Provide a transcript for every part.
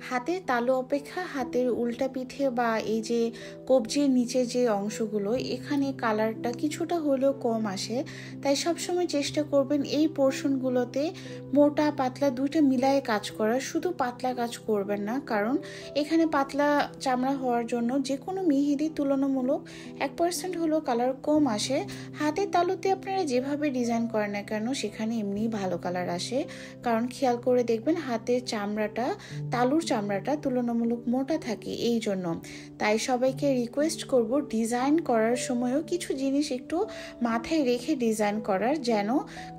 হাতের তালু অপেক্ষা হাতের উল্টা পিঠে বা এই যে কবজির নিচে যে অংশগুলো এখানে কালারটা কিছুটা হলেও কম আসে। তাই সবসময় চেষ্টা করবেন এই পোর্শনগুলোতে মোটা পাতলা দুইটা মিলায়ে কাজ করার, শুধু পাতলা কাজ করবেন না, কারণ এখানে পাতলা চামড়া হওয়ার জন্য যে কোনো মেহেদি তুলনামূলক 1% হলেও কালার কম আসে। হাতের তালুতে আপনারা যেভাবে ডিজাইন করেন না কেন সেখানে এমনিই ভালো কালার আসে, কারণ খেয়াল করে দেখবেন হাতের চামড়াটা, তালুর চামড়াটা তুলনামূলক মোটা থাকে এই জন্য। তাই সবাইকে রিকোয়েস্ট করব ডিজাইন করার সময়ও কিছু জিনিস একটু মাথায় রেখে ডিজাইন করার, যেন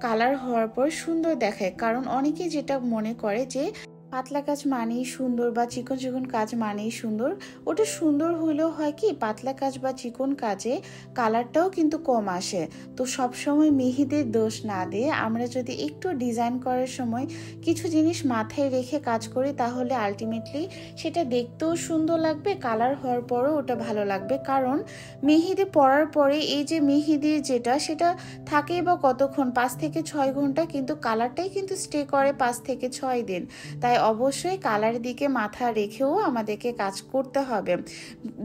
কালার হওয়ার পর সুন্দর দেখায়। কারণ অনেকে যেটা মনে করে যে পাতলা কাজ মানেই সুন্দর বা চিকন চিকন কাজ মানেই সুন্দর, ওটা সুন্দর হইলেও হয় কি পাতলা কাজ বা চিকন কাজে কালারটাও কিন্তু কম আসে। তো সবসময় মেহেদির দোষ না দিয়ে আমরা যদি একটু ডিজাইন করার সময় কিছু জিনিস মাথায় রেখে কাজ করি তাহলে আলটিমেটলি সেটা দেখতেও সুন্দর লাগবে, কালার হওয়ার পরও ওটা ভালো লাগবে। কারণ মেহেদি পরার পরে এই যে মেহেদি যেটা সেটা থাকে বা কতক্ষণ, 5 থেকে 6 ঘন্টা, কিন্তু কালারটাই কিন্তু স্টে করে 5 থেকে 6 দিন। তাই অবশ্যই কালারের দিকে মাথা রেখেও আমাদেরকে কাজ করতে হবে।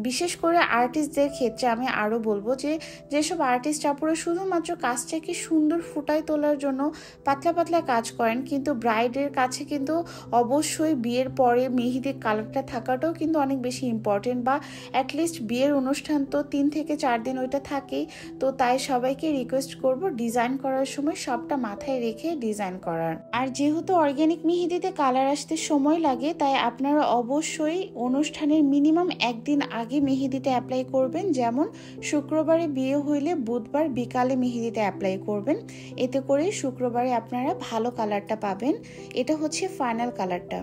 বিশেষ করে আর্টিস্টদের ক্ষেত্রে আমি আরও বলবো যে যেসব আর্টিস্ট আপুরা শুধুমাত্র কাজটাকে সুন্দর ফুটায় তোলার জন্য পাতলা পাতলা কাজ করেন, কিন্তু ব্রাইডের কাছে কিন্তু অবশ্যই বিয়ের পরে মেহেদির কালারটা থাকাটাও কিন্তু অনেক বেশি ইম্পর্টেন্ট, বা অ্যাটলিস্ট বিয়ের অনুষ্ঠান তো 3 থেকে 4 দিন ওইটা থাকেই। তো তাই সবাইকে রিকোয়েস্ট করব ডিজাইন করার সময় সবটা মাথায় রেখে ডিজাইন করার। আর যেহেতু অর্গ্যানিক মেহেদিতে কালার আসতে সময় লাগে, তাই আপনারা অবশ্যই অনুষ্ঠানের মিনিমাম 1 দিন আগে মেহেদিটা অ্যাপ্লাই করবেন। যেমন শুক্রবারে বিয়ে হইলে বুধবার বিকালে মেহেদিটা অ্যাপ্লাই করবেন, এতে করে শুক্রবারে আপনারা ভালো কালারটা পাবেন। এটা হচ্ছে ফাইনাল কালারটা।